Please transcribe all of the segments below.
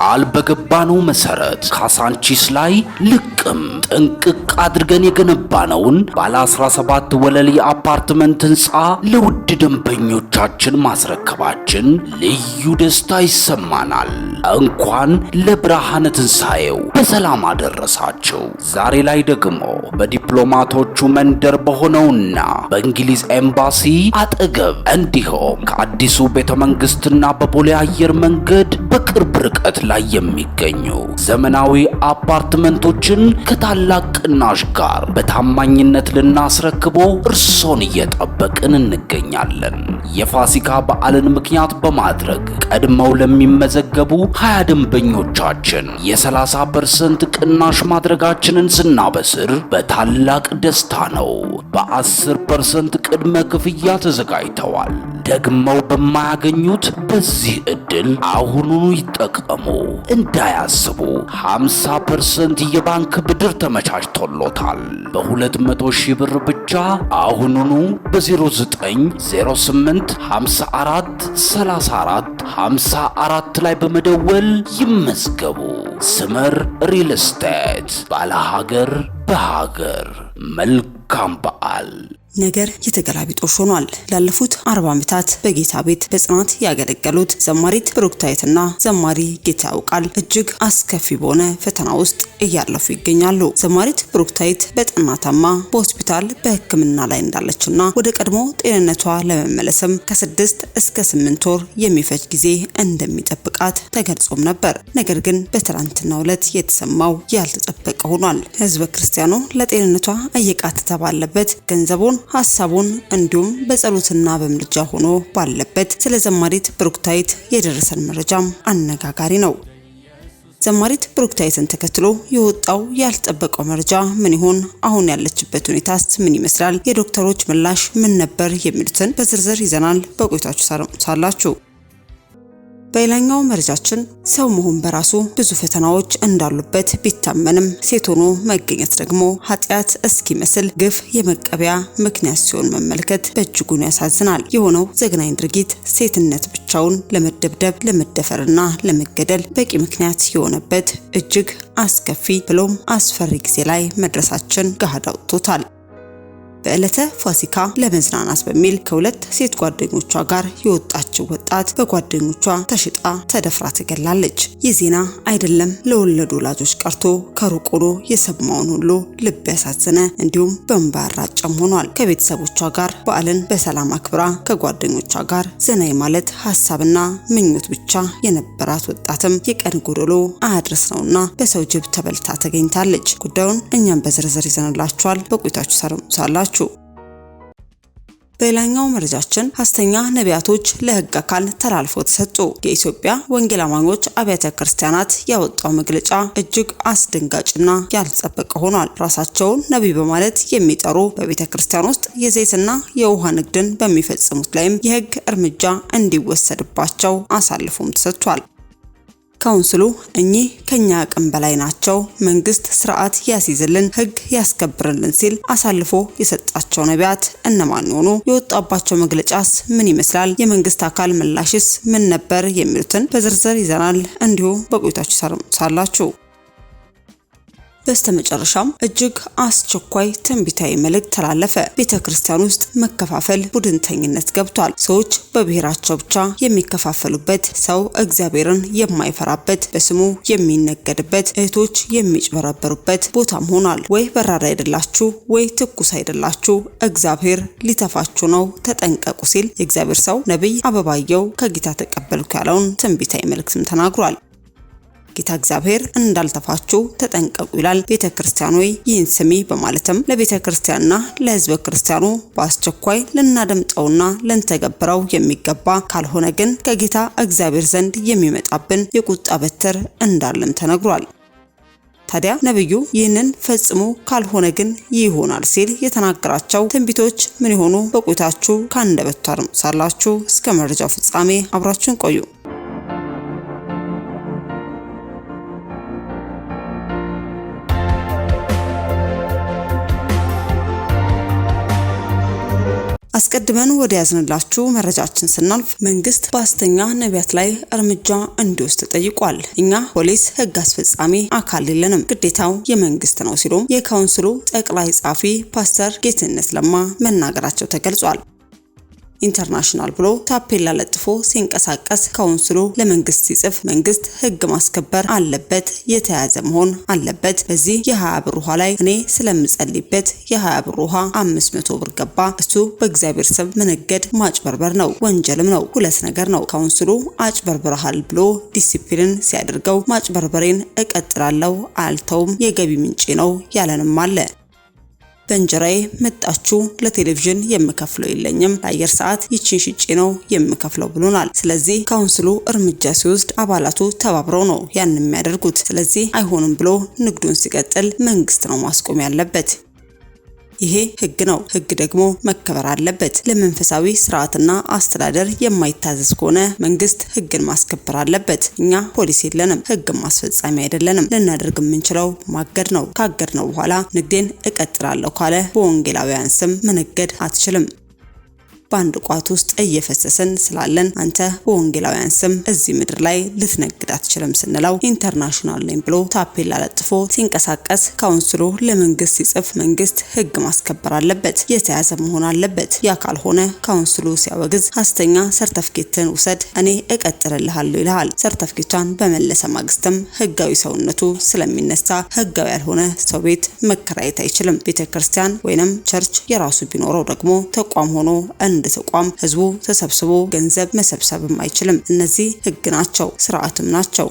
ቃል በገባነው መሰረት ካሳንቺስ ላይ ልቅም ጥንቅቅ አድርገን የገነባነውን ባለ 17 ወለል የአፓርትመንት ህንፃ ለውድ ደንበኞቻችን ማስረከባችን ልዩ ደስታ ይሰማናል። እንኳን ለብርሃነ ትንሣኤው በሰላም አደረሳችሁ። ዛሬ ላይ ደግሞ በዲፕሎማቶቹ መንደር በሆነውና በእንግሊዝ ኤምባሲ አጠገብ እንዲሁም ከአዲሱ ቤተ መንግስትና በቦሌ አየር መንገድ በቅርብ ርቀት ላይ የሚገኙ ዘመናዊ አፓርትመንቶችን ከታላቅ ቅናሽ ጋር በታማኝነት ልናስረክቦ እርሶን እየጠበቅን እንገኛለን። የፋሲካ በዓልን ምክንያት በማድረግ ቀድመው ለሚመዘገቡ 20 ደንበኞቻችን የ30% ቅናሽ ማድረጋችንን ስናበስር በታላቅ ደስታ ነው። በ10% ቅድመ ክፍያ ተዘጋጅተዋል። ደግመው በማያገኙት በዚህ ዕድል አሁኑኑ ይጠቀሙ። እንዳያስቡ 50% የባንክ ብድር ተመቻችቶሎታል። በ200 ሺህ ብር ብቻ አሁኑኑ በ0908 54 34 54 ላይ በመደወል ይመዝገቡ። ስመር ሪል ስቴት ባለ ሀገር በሀገር። መልካም በዓል። ነገር የተገላቢጦሽ ሆኗል። ላለፉት 40 ዓመታት በጌታ ቤት በጽናት ያገለገሉት ዘማሪት ብሩክታይትና ዘማሪ ጌታ ያውቃል እጅግ አስከፊ በሆነ ፈተና ውስጥ እያለፉ ይገኛሉ። ዘማሪት ብሩክታይት በጠና ታማ በሆስፒታል በሕክምና ላይ እንዳለችና ወደ ቀድሞ ጤንነቷ ለመመለስም ከ6 እስከ 8 ወር የሚፈጅ ጊዜ እንደሚጠብቃት ተገልጾም ነበር። ነገር ግን በትናንትናው ዕለት የተሰማው ያልተጠበቀ ሆኗል። ህዝበ ክርስቲያኑ ለጤንነቷ እየቃተተ ባለበት ገንዘቡን ሐሳቡን እንዲሁም በጸሎትና በምልጃ ሆኖ ባለበት ስለ ዘማሪት ብሩክታይት የደረሰን መረጃም አነጋጋሪ ነው። ዘማሪት ብሩክታይትን ተከትሎ የወጣው ያልተጠበቀው መረጃ ምን ይሆን? አሁን ያለችበት ሁኔታስ ምን ይመስላል? የዶክተሮች ምላሽ ምን ነበር? የሚሉትን በዝርዝር ይዘናል። በቆይታችሁ ሳላችሁ በሌላኛው መረጃችን ሰው መሆን በራሱ ብዙ ፈተናዎች እንዳሉበት ቢታመንም ሴት ሆኖ መገኘት ደግሞ ኃጢአት እስኪመስል ግፍ የመቀበያ ምክንያት ሲሆን መመልከት በእጅጉ ያሳዝናል። የሆነው ዘግናኝ ድርጊት ሴትነት ብቻውን ለመደብደብ፣ ለመደፈርና ለመገደል በቂ ምክንያት የሆነበት እጅግ አስከፊ ብሎም አስፈሪ ጊዜ ላይ መድረሳችን ገሃድ አውጥቶታል። በዕለተ ፋሲካ ለመዝናናት በሚል ከሁለት ሴት ጓደኞቿ ጋር የወጣችው ወጣት በጓደኞቿ ተሽጣ ተደፍራ ተገላለች። ይህ ዜና አይደለም ለወለዱ ወላጆች ቀርቶ ከሩቅ ሆኖ የሰማውን ሁሉ ልብ ያሳዘነ እንዲሁም በእንባ ያራጨም ሆኗል። ከቤተሰቦቿ ጋር በዓልን በሰላም አክብራ ከጓደኞቿ ጋር ዘና ማለት ሐሳብና ምኞት ብቻ የነበራት ወጣትም የቀን ጎደሎ አያድርስ ነውና በሰው ጅብ ተበልታ ተገኝታለች። ጉዳዩን እኛም በዝርዝር ይዘንላችኋል። በቆይታችሁ ሳላችሁ በሌላኛው መረጃችን ሐሰተኛ ነቢያቶች ለሕግ አካል ተላልፈው ተሰጡ። የኢትዮጵያ ወንጌል አማኞች አብያተ ክርስቲያናት ያወጣው መግለጫ እጅግ አስደንጋጭና ያልተጠበቀ ሆኗል። ራሳቸውን ነቢይ በማለት የሚጠሩ በቤተ ክርስቲያን ውስጥ የዘይትና የውሃ ንግድን በሚፈጽሙት ላይም የሕግ እርምጃ እንዲወሰድባቸው አሳልፎም ተሰጥቷል። ካውንስሉ እኚህ ከኛ አቅም በላይ ናቸው፣ መንግስት ስርዓት ያስይዝልን፣ ህግ ያስከብርልን ሲል አሳልፎ የሰጣቸው ነቢያት እነማን ሆኑ? የወጣባቸው መግለጫስ ምን ይመስላል? የመንግስት አካል ምላሽስ ምን ነበር? የሚሉትን በዝርዝር ይዘናል። እንዲሁ በቆይታችሁ ሳላችሁ በስተመጨረሻም እጅግ አስቸኳይ ትንቢታዊ መልእክት ተላለፈ። ቤተክርስቲያን ውስጥ መከፋፈል፣ ቡድንተኝነት ገብቷል። ሰዎች በብሔራቸው ብቻ የሚከፋፈሉበት፣ ሰው እግዚአብሔርን የማይፈራበት፣ በስሙ የሚነገድበት፣ እህቶች የሚጭበረበሩበት ቦታም ሆኗል። ወይ በራዳ አይደላችሁ፣ ወይ ትኩስ አይደላችሁ፣ እግዚአብሔር ሊተፋችሁ ነው፣ ተጠንቀቁ ሲል የእግዚአብሔር ሰው ነብይ አበባየው ከጌታ ተቀበልኩ ያለውን ትንቢታዊ መልእክትም ተናግሯል። ጌታ እግዚአብሔር እንዳልተፋችሁ ተጠንቀቁ ይላል። ቤተክርስቲያን ሆይ ይህን ስሚ በማለትም ለቤተክርስቲያንና ለሕዝበ ክርስቲያኑ በአስቸኳይ ልናደምጠውና ልንተገብረው የሚገባ ካልሆነ ግን ከጌታ እግዚአብሔር ዘንድ የሚመጣብን የቁጣ በትር እንዳለም ተነግሯል። ታዲያ ነብዩ ይህንን ፈጽሞ ካልሆነ ግን ይሆናል ሲል የተናገራቸው ትንቢቶች ምን ይሆኑ? በቆይታችሁ ካንደበቱ ታርሙሳላችሁ። እስከ መረጃው ፍጻሜ አብራችሁን ቆዩ። አስቀድመን ወደ ያዝንላችሁ መረጃችን ስናልፍ መንግስት በሐሰተኛ ነቢያት ላይ እርምጃ እንዲወስድ ተጠይቋል። እኛ ፖሊስ ህግ አስፈጻሚ አካል የለንም፣ ግዴታው የመንግስት ነው ሲሉ የካውንስሉ ጠቅላይ ጸሐፊ ፓስተር ጌትነት ለማ መናገራቸው ተገልጿል። ኢንተርናሽናል ብሎ ታፔላ ለጥፎ ሲንቀሳቀስ ካውንስሉ ለመንግስት ሲጽፍ መንግስት ህግ ማስከበር አለበት፣ የተያዘ መሆን አለበት። በዚህ የ20 ብር ውሃ ላይ እኔ ስለምጸልይበት የ20 ብር ውሃ 500 ብር ገባ። እሱ በእግዚአብሔር ስም መነገድ ማጭበርበር ነው፣ ወንጀልም ነው። ሁለት ነገር ነው። ካውንስሉ አጭበርብረሃል ብሎ ዲሲፕሊን ሲያደርገው ማጭበርበሬን እቀጥላለሁ አልተውም፣ የገቢ ምንጭ ነው ያለንም አለ። በእንጀራዬ መጣችሁ ለቴሌቪዥን የምከፍለው የለኝም፣ ለአየር ሰዓት ይቺን ሽጬ ነው የምከፍለው ብሎናል። ስለዚህ ካውንስሉ እርምጃ ሲወስድ አባላቱ ተባብረው ነው ያን የሚያደርጉት። ስለዚህ አይሆንም ብሎ ንግዱን ሲቀጥል መንግስት ነው ማስቆም ያለበት። ይሄ ህግ ነው። ህግ ደግሞ መከበር አለበት። ለመንፈሳዊ ስርዓትና አስተዳደር የማይታዘዝ ከሆነ መንግስት ህግን ማስከበር አለበት። እኛ ፖሊስ የለንም፣ ህግ ማስፈጻሚ አይደለንም። ልናደርግ የምንችለው ማገድ ነው። ካገድነው በኋላ ንግዴን እቀጥላለሁ ካለ በወንጌላውያን ስም መነገድ አትችልም። በአንድ ቋት ውስጥ እየፈሰሰን ስላለን አንተ በወንጌላውያን ስም እዚህ ምድር ላይ ልትነግድ አትችልም ስንለው ኢንተርናሽናል ነኝ ብሎ ታፔላ ለጥፎ ሲንቀሳቀስ ካውንስሉ ለመንግስት ሲጽፍ መንግስት ህግ ማስከበር አለበት፣ የተያዘ መሆን አለበት። ያ ካልሆነ ካውንስሉ ሲያወግዝ ሐሰተኛ ሰርተፍኬትን ውሰድ እኔ እቀጥልልሃለሁ ይልሃል። ሰርተፍኬቷን በመለሰ ማግስትም ህጋዊ ሰውነቱ ስለሚነሳ ህጋዊ ያልሆነ ሰው ቤት መከራየት አይችልም። ቤተክርስቲያን ወይንም ቸርች የራሱ ቢኖረው ደግሞ ተቋም ሆኖ ተቋም ህዝቡ ተሰብስቦ ገንዘብ መሰብሰብም አይችልም። እነዚህ ህግ ናቸው፣ ስርዓትም ናቸው።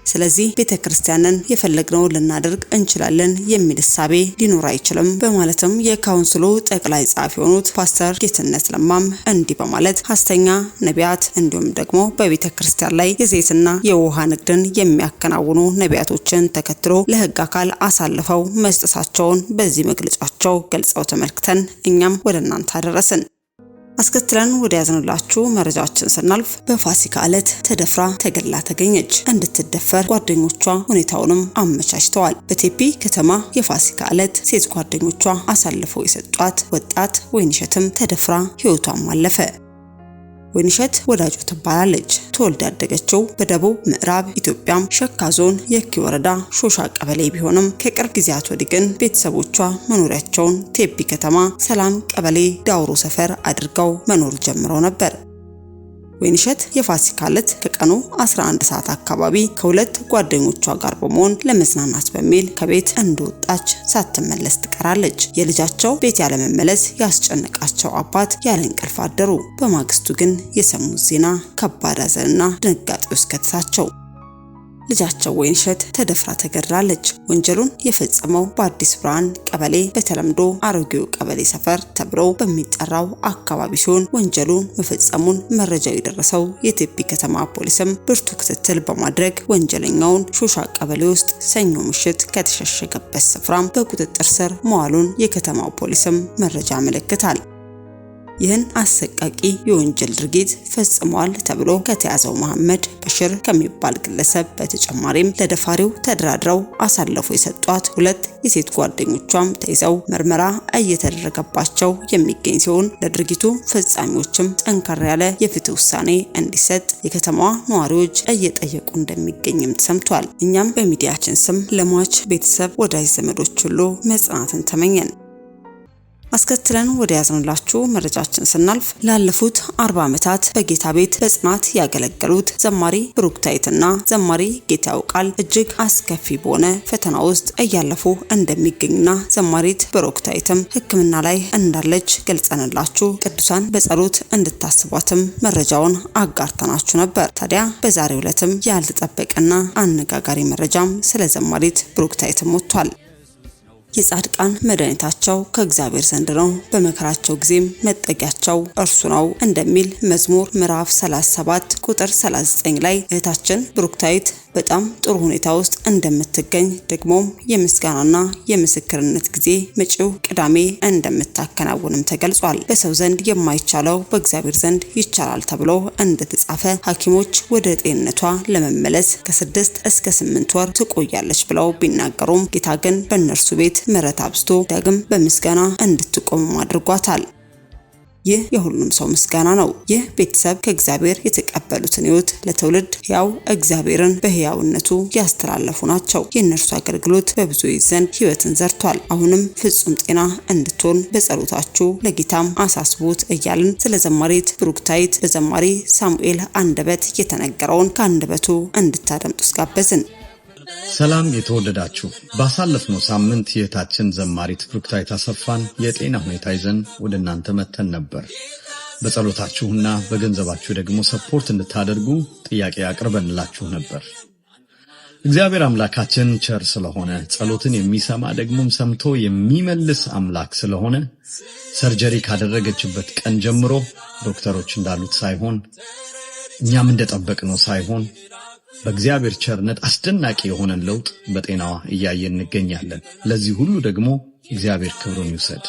ስለዚህ ቤተክርስቲያንን የፈለግነው ልናደርግ እንችላለን የሚል ሐሳቤ ሊኖር አይችልም በማለትም የካውንስሉ ጠቅላይ ጸሐፊ የሆኑት ፓስተር ጌትነት ለማም እንዲህ በማለት ሐሰተኛ ነቢያት እንዲሁም ደግሞ በቤተክርስቲያን ላይ የዘይትና የውሃ ንግድን የሚያከናውኑ ነቢያቶችን ተከትሎ ለህግ አካል አሳልፈው መስጠታቸውን በዚህ መግለጫቸው ገልጸው ተመልክተን እኛም ወደ እናንተ አደረስን። አስከትለን ወደ ያዝንላችሁ መረጃችን ስናልፍ በፋሲካ ዕለት ተደፍራ ተገላ ተገኘች። እንድትደፈር ጓደኞቿ ሁኔታውንም አመቻችተዋል። በቴፒ ከተማ የፋሲካ ዕለት ሴት ጓደኞቿ አሳልፈው የሰጧት ወጣት ወይንሸትም ተደፍራ ህይወቷም አለፈ። ወይንሸት ወዳጆ ትባላለች። ተወልዳ ያደገችው በደቡብ ምዕራብ ኢትዮጵያ ሸካ ዞን የኪ ወረዳ ሾሻ ቀበሌ ቢሆንም ከቅርብ ጊዜያት ወዲህ ግን ቤተሰቦቿ መኖሪያቸውን ቴፒ ከተማ ሰላም ቀበሌ ዳውሮ ሰፈር አድርገው መኖር ጀምረው ነበር። ወይንሸት የፋሲካ ዕለት ከቀኑ 11 ሰዓት አካባቢ ከሁለት ጓደኞቿ ጋር በመሆን ለመዝናናት በሚል ከቤት እንደወጣች ሳትመለስ ትቀራለች። የልጃቸው ቤት ያለመመለስ ያስጨነቃቸው አባት ያለ እንቅልፍ አደሩ። በማግስቱ ግን የሰሙት ዜና ከባድ ሐዘንና ድንጋጤ ውስጥ ከተታቸው። ልጃቸው ወይንሸት ተደፍራ ተገድላለች። ወንጀሉን የፈጸመው በአዲስ ብርሃን ቀበሌ በተለምዶ አሮጌው ቀበሌ ሰፈር ተብሎ በሚጠራው አካባቢ ሲሆን ወንጀሉን መፈጸሙን መረጃው የደረሰው የቴፒ ከተማ ፖሊስም ብርቱ ክትትል በማድረግ ወንጀለኛውን ሾሻ ቀበሌ ውስጥ ሰኞ ምሽት ከተሸሸገበት ስፍራም በቁጥጥር ስር መዋሉን የከተማው ፖሊስም መረጃ ያመለክታል። ይህን አሰቃቂ የወንጀል ድርጊት ፈጽሟል ተብሎ ከተያዘው መሐመድ በሽር ከሚባል ግለሰብ በተጨማሪም ለደፋሪው ተደራድረው አሳልፈው የሰጧት ሁለት የሴት ጓደኞቿም ተይዘው ምርመራ እየተደረገባቸው የሚገኝ ሲሆን ለድርጊቱ ፈጻሚዎችም ጠንካራ ያለ የፍትህ ውሳኔ እንዲሰጥ የከተማዋ ነዋሪዎች እየጠየቁ እንደሚገኝም ተሰምቷል። እኛም በሚዲያችን ስም ለሟች ቤተሰብ፣ ወዳጅ ዘመዶች ሁሉ መጽናናትን ተመኘን። አስከትለን ወደ ያዝንላችሁ መረጃችን ስናልፍ ላለፉት 40 ዓመታት በጌታ ቤት በጽናት ያገለገሉት ዘማሪ ብሩክታይትና ዘማሪ ጌታ ያውቃል እጅግ አስከፊ በሆነ ፈተና ውስጥ እያለፉ እንደሚገኙና ዘማሪት ብሩክታይትም ሕክምና ላይ እንዳለች ገልጸንላችሁ ቅዱሳን በጸሎት እንድታስቧትም መረጃውን አጋርተናችሁ ነበር። ታዲያ በዛሬው ዕለትም ያልተጠበቀና አነጋጋሪ መረጃም ስለ ዘማሪት ብሩክታይትም ወጥቷል። የጻድቃን መድኃኒታቸው ከእግዚአብሔር ዘንድ ነው፣ በመከራቸው ጊዜም መጠጊያቸው እርሱ ነው እንደሚል መዝሙር ምዕራፍ 37 ቁጥር 39 ላይ እህታችን ብሩክታይት በጣም ጥሩ ሁኔታ ውስጥ እንደምትገኝ ደግሞም የምስጋናና የምስክርነት ጊዜ መጪው ቅዳሜ እንደምታከናውንም ተገልጿል። በሰው ዘንድ የማይቻለው በእግዚአብሔር ዘንድ ይቻላል ተብሎ እንደተጻፈ ሐኪሞች ወደ ጤንነቷ ለመመለስ ከ6 እስከ 8 ወር ትቆያለች ብለው ቢናገሩም ጌታ ግን በእነርሱ ቤት ምሕረት አብዝቶ ዳግም በምስጋና እንድትቆም አድርጓታል። ይህ የሁሉም ሰው ምስጋና ነው። ይህ ቤተሰብ ከእግዚአብሔር የተቀበሉትን ሕይወት ለትውልድ ያው እግዚአብሔርን በሕያውነቱ ያስተላለፉ ናቸው። የእነርሱ አገልግሎት በብዙዎች ዘንድ ሕይወትን ዘርቷል። አሁንም ፍጹም ጤና እንድትሆን በጸሎታችሁ ለጌታም አሳስቡት እያልን ስለ ዘማሪት ብሩክታይት በዘማሪ ሳሙኤል አንደበት የተነገረውን ከአንደበቱ እንድታደምጡ ጋበዝን። ሰላም የተወደዳችሁ፣ ባሳለፍነው ሳምንት የታችን ዘማሪት ብሩክታይት አሰፋን የጤና ሁኔታ ይዘን ወደ እናንተ መተን ነበር። በጸሎታችሁና በገንዘባችሁ ደግሞ ሰፖርት እንድታደርጉ ጥያቄ አቅርበንላችሁ ነበር። እግዚአብሔር አምላካችን ቸር ስለሆነ ጸሎትን የሚሰማ ደግሞም ሰምቶ የሚመልስ አምላክ ስለሆነ ሰርጀሪ ካደረገችበት ቀን ጀምሮ ዶክተሮች እንዳሉት ሳይሆን እኛም እንደጠበቅነው ሳይሆን በእግዚአብሔር ቸርነት አስደናቂ የሆነን ለውጥ በጤናዋ እያየን እንገኛለን። ለዚህ ሁሉ ደግሞ እግዚአብሔር ክብሩን ይውሰድ።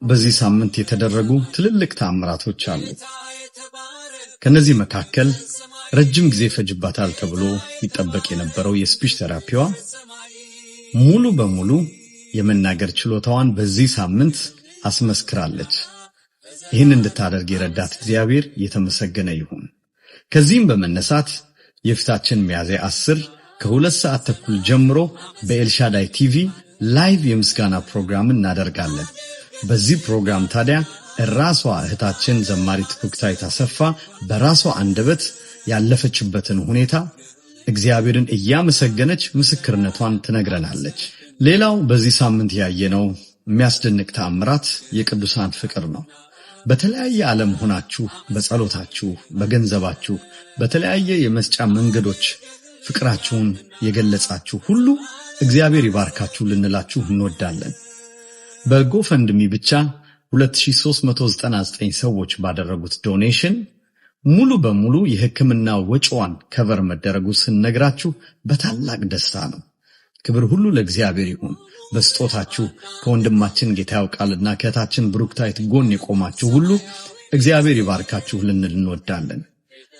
በዚህ ሳምንት የተደረጉ ትልልቅ ተአምራቶች አሉ። ከነዚህ መካከል ረጅም ጊዜ ፈጅባታል ተብሎ ይጠበቅ የነበረው የስፒች ቴራፒዋ ሙሉ በሙሉ የመናገር ችሎታዋን በዚህ ሳምንት አስመስክራለች። ይህን እንድታደርግ የረዳት እግዚአብሔር የተመሰገነ ይሁን። ከዚህም በመነሳት የፊታችን ሚያዝያ 10 ከ2 ሰዓት ተኩል ጀምሮ በኤልሻዳይ ቲቪ ላይቭ የምስጋና ፕሮግራም እናደርጋለን። በዚህ ፕሮግራም ታዲያ ራሷ እህታችን ዘማሪት ብሩክታይት አሰፋ በራሷ አንደበት ያለፈችበትን ሁኔታ እግዚአብሔርን እያመሰገነች ምስክርነቷን ትነግረናለች። ሌላው በዚህ ሳምንት ያየነው የሚያስደንቅ ተአምራት የቅዱሳን ፍቅር ነው። በተለያየ ዓለም ሆናችሁ በጸሎታችሁ፣ በገንዘባችሁ፣ በተለያየ የመስጫ መንገዶች ፍቅራችሁን የገለጻችሁ ሁሉ እግዚአብሔር ይባርካችሁ ልንላችሁ እንወዳለን። በጎፈንድሚ ብቻ 2399 ሰዎች ባደረጉት ዶኔሽን ሙሉ በሙሉ የሕክምና ወጪዋን ከቨር መደረጉ ስንነግራችሁ በታላቅ ደስታ ነው። ክብር ሁሉ ለእግዚአብሔር ይሁን። በስጦታችሁ ከወንድማችን ጌታ ያውቃልና ከእህታችን ብሩክታይት ጎን የቆማችሁ ሁሉ እግዚአብሔር ይባርካችሁ ልንል እንወዳለን።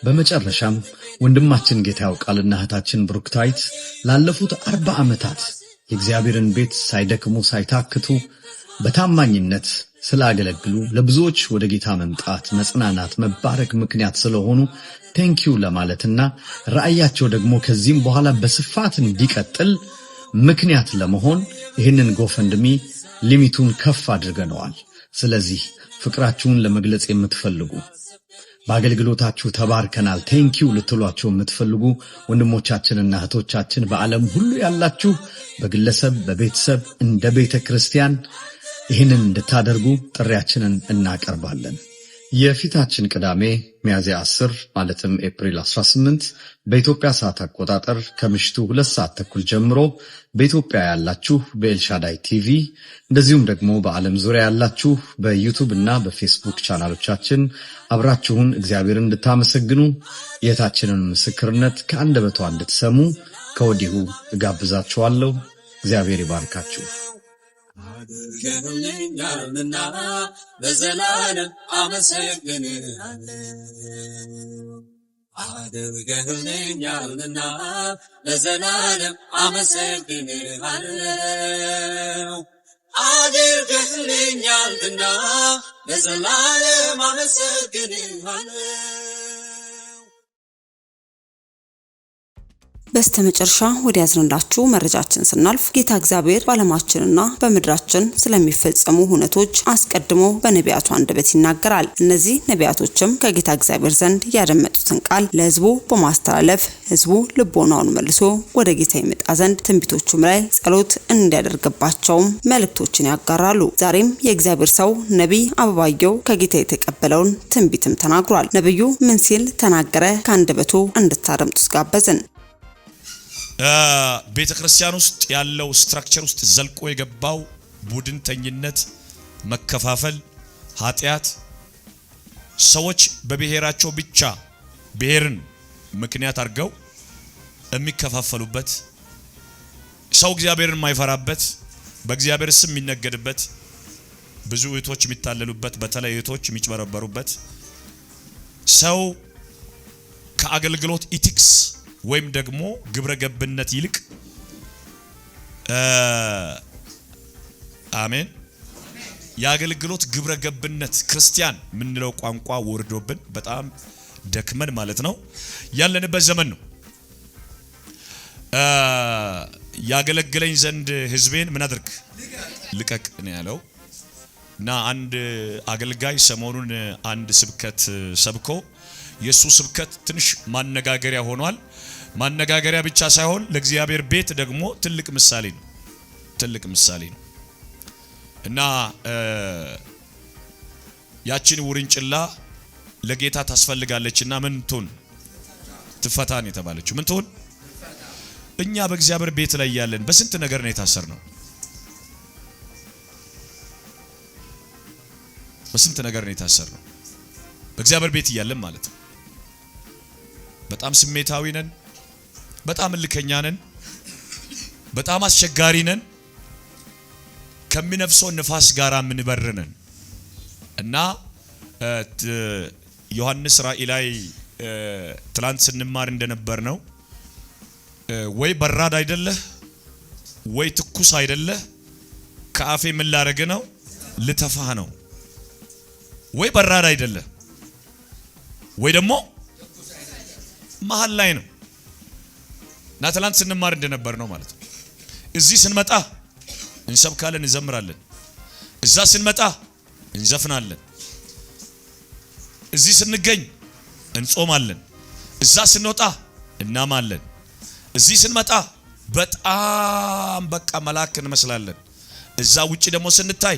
በመጨረሻም ወንድማችን ጌታ ያውቃልና እህታችን ብሩክታይት ላለፉት 40 ዓመታት የእግዚአብሔርን ቤት ሳይደክሙ ሳይታክቱ በታማኝነት ስላገለግሉ ለብዙዎች ወደ ጌታ መምጣት፣ መጽናናት፣ መባረክ ምክንያት ስለሆኑ ቴንኪው ለማለትና ራእያቸው ደግሞ ከዚህም በኋላ በስፋት እንዲቀጥል ምክንያት ለመሆን ይህንን ጎፈንድሚ ሊሚቱን ከፍ አድርገነዋል። ስለዚህ ፍቅራችሁን ለመግለጽ የምትፈልጉ በአገልግሎታችሁ ተባርከናል ቴንኪው ልትሏቸው የምትፈልጉ ወንድሞቻችንና እህቶቻችን በዓለም ሁሉ ያላችሁ በግለሰብ በቤተሰብ እንደ ቤተ ክርስቲያን ይህንን እንድታደርጉ ጥሪያችንን እናቀርባለን። የፊታችን ቅዳሜ ሚያዝያ 10 ማለትም ኤፕሪል 18 በኢትዮጵያ ሰዓት አቆጣጠር ከምሽቱ 2 ሰዓት ተኩል ጀምሮ በኢትዮጵያ ያላችሁ በኤልሻዳይ ቲቪ እንደዚሁም ደግሞ በዓለም ዙሪያ ያላችሁ በዩቲዩብ እና በፌስቡክ ቻናሎቻችን አብራችሁን እግዚአብሔርን እንድታመሰግኑ የእህታችንን ምስክርነት ከአንደበቷ እንድትሰሙ ከወዲሁ እጋብዛችኋለሁ። እግዚአብሔር ይባርካችሁ። አድርገህልኛልና ለዘላለም አመሰግንሃለሁ። አድርገህልኛልና ለዘላለም አመሰግንሃለሁ። አድርገህልኛልና ለዘላለም አመሰግንሃለሁ። በስተመጨረሻ ወደ ያዝንላችሁ መረጃችን ስናልፍ ጌታ እግዚአብሔር በዓለማችንና በምድራችን ስለሚፈጸሙ ሁነቶች አስቀድሞ በነቢያቱ አንደበት ይናገራል። እነዚህ ነቢያቶችም ከጌታ እግዚአብሔር ዘንድ ያደመጡትን ቃል ለሕዝቡ በማስተላለፍ ሕዝቡ ልቦናውን መልሶ ወደ ጌታ ይመጣ ዘንድ ትንቢቶቹም ላይ ጸሎት እንዲያደርግባቸውም መልእክቶችን ያጋራሉ። ዛሬም የእግዚአብሔር ሰው ነቢይ አበባየው ከጌታ የተቀበለውን ትንቢትም ተናግሯል። ነብዩ ምን ሲል ተናገረ? ከአንደበቱ እንድታደምጡ ጋበዝን። ቤተ ክርስቲያን ውስጥ ያለው ስትራክቸር ውስጥ ዘልቆ የገባው ቡድንተኝነት፣ መከፋፈል፣ ኃጢያት፣ ሰዎች በብሔራቸው ብቻ ብሔርን ምክንያት አድርገው የሚከፋፈሉበት፣ ሰው እግዚአብሔርን የማይፈራበት፣ በእግዚአብሔር ስም የሚነገድበት፣ ብዙ እህቶች የሚታለሉበት፣ በተለይ እህቶች የሚጭበረበሩበት፣ ሰው ከአገልግሎት ኢቲክስ ወይም ደግሞ ግብረ ገብነት ይልቅ አሜን የአገልግሎት ግብረ ገብነት ክርስቲያን ምንለው ቋንቋ ወርዶብን በጣም ደክመን ማለት ነው ያለንበት ዘመን ነው። ያገለግለኝ ዘንድ ህዝቤን ምን አድርግ ልቀቅ ነው ያለው። እና አንድ አገልጋይ ሰሞኑን አንድ ስብከት ሰብኮ የሱ ስብከት ትንሽ ማነጋገሪያ ሆኗል። ማነጋገሪያ ብቻ ሳይሆን ለእግዚአብሔር ቤት ደግሞ ትልቅ ምሳሌ ነው። እና ያችን ውርንጭላ ለጌታ ታስፈልጋለችና ምን ትሁን ትፈታን የተባለችው ምን ትሁን። እኛ በእግዚአብሔር ቤት ላይ ያለን በስንት ነገር ነው የታሰርነው። በስንት ነገር ነው የታሰርነው በእግዚአብሔር ቤት እያለን ማለት ነው። በጣም ስሜታዊ ነን፣ በጣም እልከኛ ነን፣ በጣም አስቸጋሪ ነን፣ ከሚነፍሰው ንፋስ ጋር ምንበርነን። እና ዮሐንስ ራእይ ላይ ትላንት ስንማር እንደነበር ነው ወይ በራድ አይደለህ ወይ ትኩስ አይደለህ ከአፌ ምን ላረግ ነው ልተፋህ ነው። ወይ በራድ አይደለህ ወይ ደግሞ መሃል ላይ ነው። እና ትላንት ስንማር እንደነበር ነው ማለት ነው። እዚህ ስንመጣ እንሰብካለን፣ እንዘምራለን። እዛ ስንመጣ እንዘፍናለን። እዚህ ስንገኝ እንጾማለን። እዛ ስንወጣ እናማለን። እዚህ ስንመጣ በጣም በቃ መላእክት እንመስላለን። እዛ ውጪ ደግሞ ስንታይ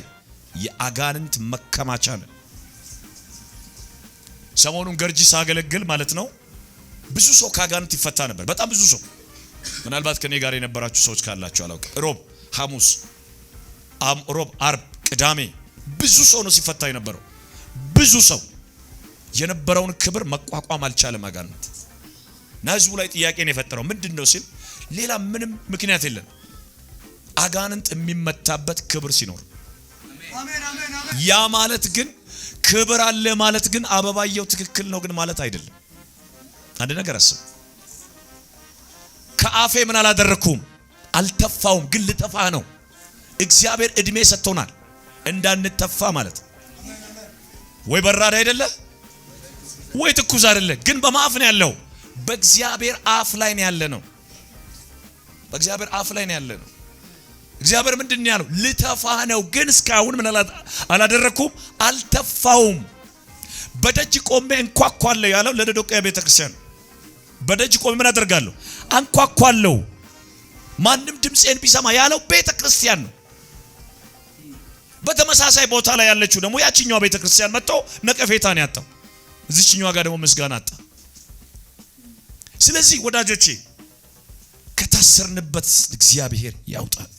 የአጋንንት መከማቻ ነን። ሰሞኑን ገርጂ ሳገለግል ማለት ነው ብዙ ሰው ከአጋንንት ይፈታ ነበር። በጣም ብዙ ሰው፣ ምናልባት ከኔ ጋር የነበራችሁ ሰዎች ካላችሁ አላውቅም። ሮብ፣ ሐሙስ፣ ሮብ፣ አርብ፣ ቅዳሜ ብዙ ሰው ነው ሲፈታ የነበረው። ብዙ ሰው የነበረውን ክብር መቋቋም አልቻለም አጋንንት። እና ህዝቡ ላይ ጥያቄ ነው የፈጠረው። ምንድነው ሲል ሌላ ምንም ምክንያት የለም። አጋንንት የሚመታበት ክብር ሲኖር፣ ያ ማለት ግን ክብር አለ ማለት ግን አበባየው ትክክል ነው ግን ማለት አይደለም። አንድ ነገር አስብ። ከአፌ ምን አላደረኩም አልተፋውም፣ ግን ልተፋ ነው። እግዚአብሔር እድሜ ሰጥቶናል እንዳንተፋ ማለት። ወይ በራድ አይደለ ወይ ትኩስ አይደለ፣ ግን በማፍ ነው ያለው። በእግዚአብሔር አፍ ላይ ነው ያለ ነው። በእግዚአብሔር አፍ ላይ ነው ያለ ነው። እግዚአብሔር ምንድነው ያለው? ልተፋ ነው፣ ግን እስካሁን ምን አላደረኩም አልተፋውም። በደጅ ቆሜ እንኳኳለሁ ያለው ለዶዶቅያ ቤተክርስቲያን። በደጅ ቆሜ ምን አደርጋለሁ? አንኳኳለሁ። ማንም ድምጼን ቢሰማ ያለው ቤተክርስቲያን ነው። በተመሳሳይ ቦታ ላይ ያለችው ደግሞ ያቺኛው ቤተክርስቲያን መጥቶ ነቀፌታን ያጣው፣ እዚህኛው ጋር ደግሞ ምስጋና አጣ። ስለዚህ ወዳጆቼ ከታሰርንበት እግዚአብሔር ያውጣል።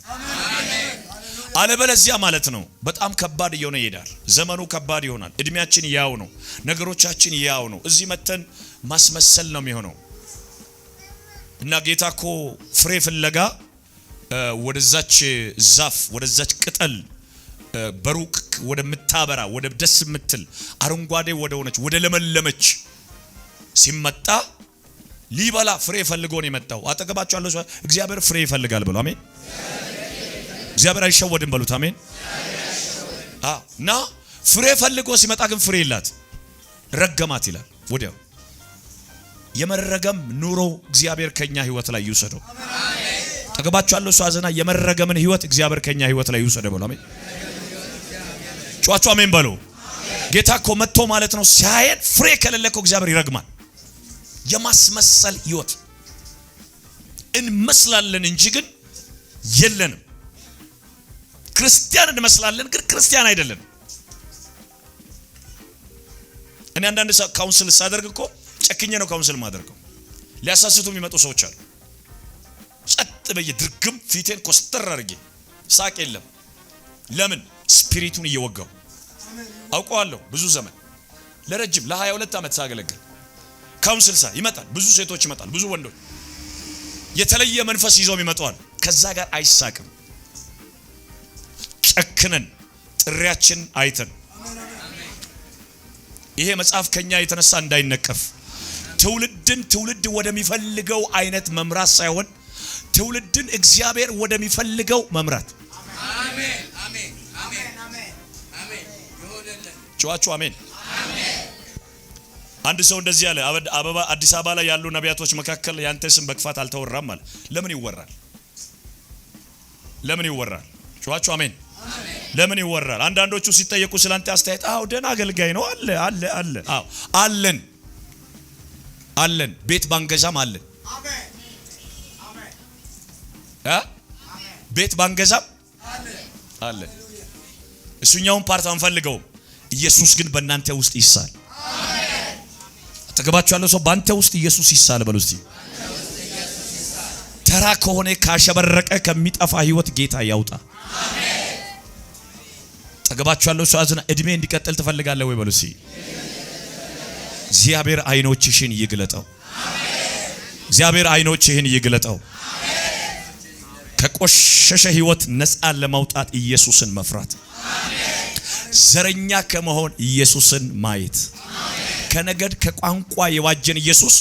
አለበለዚያ ማለት ነው በጣም ከባድ እየሆነ ይሄዳል። ዘመኑ ከባድ ይሆናል። እድሜያችን ያው ነው፣ ነገሮቻችን ያው ነው። እዚህ መተን ማስመሰል ነው የሚሆነው። እና ጌታኮ ፍሬ ፍለጋ ወደዛች ዛፍ ወደዛች ቅጠል በሩቅ ወደ ምታበራ ወደ ደስ ምትል አረንጓዴ ወደ ሆነች ወደ ለመለመች ሲመጣ ሊበላ ፍሬ ፈልጎ ነው የመጣው። አጠገባችሁ ያለው ሰው እግዚአብሔር ፍሬ ይፈልጋል ብሎ አሜን። እግዚአብሔር አይሸወድም በሉት አሜን። እና ፍሬ ፈልጎ ሲመጣ ግን ፍሬ ይላት ረገማት ይላል ወዲያው። የመረገም ኑሮ እግዚአብሔር ከኛ ህይወት ላይ ይውሰደው። አጠገባችሁ ያለው ሰው አዘና የመረገምን ህይወት እግዚአብሔር ከኛ ህይወት ላይ ይውሰደው ብሎ አሜን። ጫዋቹ አሜን በሉ። ጌታ እኮ መጥቶ ማለት ነው ሲያየን ፍሬ ከሌለኮ እግዚአብሔር ይረግማል። የማስመሰል ህይወት እንመስላለን እንጂ ግን የለንም። ክርስቲያን እንመስላለን ግን ክርስቲያን አይደለም። እኔ አንዳንድ ካውንስል ሳደርግ እኮ ጨክኜ ነው ካውንስል ማደርገው። ሊያሳስቱ የሚመጡ ሰዎች አሉ። ጸጥ በየ ድርግም ፊቴን ኮስተር አድርጌ ሳቅ የለም። ለምን? ስፒሪቱን እየወጋው አውቀዋለሁ። ብዙ ዘመን ለረጅም ለ22 ዓመት ሳገለግል ካውንስል ይመጣል። ብዙ ሴቶች ይመጣል፣ ብዙ ወንዶች የተለየ መንፈስ ይዘው ይመጣሉ። ከዛ ጋር አይሳቅም። ጨክነን ጥሪያችን አይተን ይሄ መጽሐፍ ከኛ የተነሳ እንዳይነቀፍ ትውልድ ወደሚፈልገው አይነት መምራት ሳይሆን ትውልድን እግዚአብሔር ወደሚፈልገው መምራት። አሜን አሜን አሜን ጮኻችሁ አሜን። አንድ ሰው እንደዚህ አለ፣ አበባ አዲስ አበባ ላይ ያሉ ነቢያቶች መካከል ያንተ ስም በክፋት አልተወራም አለ። ለምን ይወራል? ለምን ይወራል? ጮኻችሁ አሜን። ለምን ይወራል? አንዳንዶቹ ሲጠየቁ ስላንተ አስተያየት አዎ ደህና አገልጋይ ነው አለ። አዎ አለን ቤት ባንገዛም አለን። ቤት ባንገዛም አለን። እሱኛውን ፓርት አንፈልገውም። ኢየሱስ ግን በእናንተ ውስጥ ይሳል። ተገባችሁ ያለው ሰው ባንተ ውስጥ ኢየሱስ ይሳል በሉ እስቲ። ተራ ከሆነ ካሸበረቀ ከሚጠፋ ህይወት ጌታ ያውጣ። ተገባችሁ ያለው ሰው አዝና እድሜ እንዲቀጥል ትፈልጋለህ ወይ በሉ እስቲ። እግዚአብሔር አይኖችሽን ይግለጠው። እግዚአብሔር አይኖችህን ይግለጠው። ከቆሸሸ ህይወት ነፃ ለማውጣት ኢየሱስን መፍራት፣ ዘረኛ ከመሆን ኢየሱስን ማየት፣ ከነገድ ከቋንቋ የዋጀን ኢየሱስ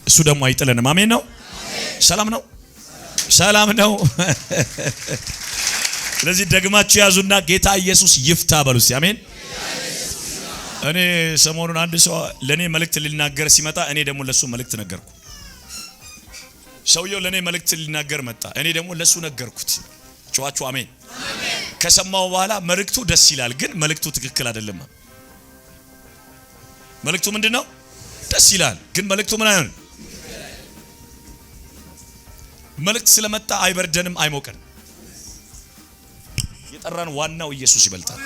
እሱ ደግሞ አይጥለንም። አሜን ነው። ሰላም ነው። ሰላም ነው። ስለዚህ ደግማችሁ ያዙና ጌታ ኢየሱስ ይፍታ በሉ እስቲ አሜን። እኔ ሰሞኑን አንድ ሰው ለኔ መልእክት ሊናገር ሲመጣ እኔ ደግሞ ለሱ መልእክት ነገርኩ። ሰውየው ለኔ መልእክት ሊናገር መጣ፣ እኔ ደግሞ ለሱ ነገርኩት። ጮኻችሁ አሜን። ከሰማው በኋላ መልእክቱ ደስ ይላል፣ ግን መልእክቱ ትክክል አይደለም። መልእክቱ ምንድነው? ደስ ይላል፣ ግን መልእክቱ ምን አይሆን? መልእክት ስለመጣ አይበርደንም፣ አይሞቀን። የጠራን ዋናው ኢየሱስ ይበልጣል።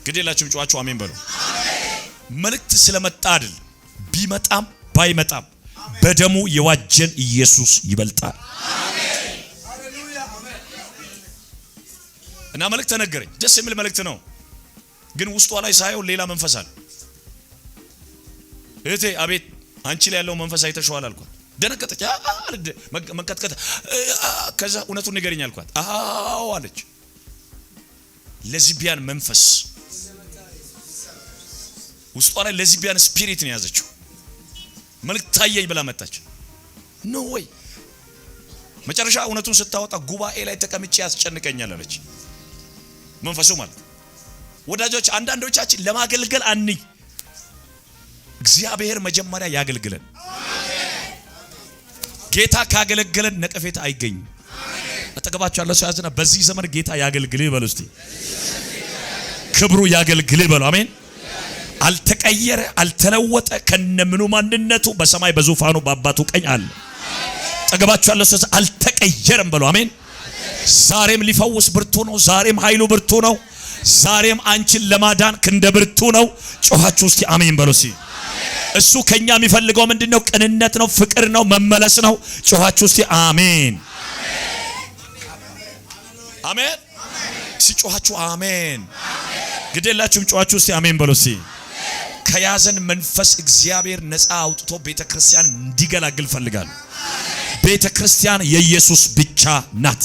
ግዴላችሁም ጮኻችሁ አሜን በሉ። መልእክት ስለመጣ አይደል፣ ቢመጣም ባይመጣም በደሙ የዋጀን ኢየሱስ ይበልጣል። እና መልእክት ተነገረኝ፣ ደስ የሚል መልእክት ነው፣ ግን ውስጧ ላይ ሳይሆን ሌላ መንፈስ አለ። እቴ አቤት አንቺ ላይ ያለው መንፈስ አይተሽዋል አልኳት። ደነገጠች፣ መንቀጥቀጥ። ከዛ እውነቱን ንገሪኝ አልኳት። አዎ አለች። ለዚቢያን መንፈስ ውስጧ ላይ ለዚቢያን ስፒሪት ነው ያዘችው። መልእክት ታየኝ ብላ መጣች። ኖ ወይ መጨረሻ እውነቱን ስታወጣ ጉባኤ ላይ ተቀምጬ ያስጨንቀኛል አለች። መንፈሱ ማለት ወዳጆች፣ አንዳንዶቻችን ለማገልገል አንይ፣ እግዚአብሔር መጀመሪያ ያገልግለን። ጌታ ካገለገለን ነቀፌታ አይገኝም። አጠገባችሁ ያለው ሰው ያዝና በዚህ ዘመን ጌታ ያገልግል በሉ እስቲ። ክብሩ ያገልግል በሉ አሜን። አልተቀየረ፣ አልተለወጠ፣ ከነምኑ ማንነቱ በሰማይ በዙፋኑ በአባቱ ቀኝ አለ። አጠገባችሁ ያለው ሰው አልተቀየረም በሉ አሜን። ዛሬም ሊፈውስ ብርቱ ነው። ዛሬም ኃይሉ ብርቱ ነው። ዛሬም አንቺን ለማዳን ክንደ ብርቱ ነው። ጮኻችሁ እስቲ አሜን በሉ እስቲ። እሱ ከኛ የሚፈልገው ምንድነው? ቅንነት ነው፣ ፍቅር ነው፣ መመለስ ነው። ጮኻችሁ እስቲ አሜን አሜን። ሲጮኻችሁ አሜን። ግዴላችሁም ጮኻችሁ እስቲ አሜን በሉ እስቲ። ከያዘን መንፈስ እግዚአብሔር ነፃ አውጥቶ ቤተክርስቲያን እንዲገላግል ፈልጋለሁ። ቤተክርስቲያን የኢየሱስ ብቻ ናት።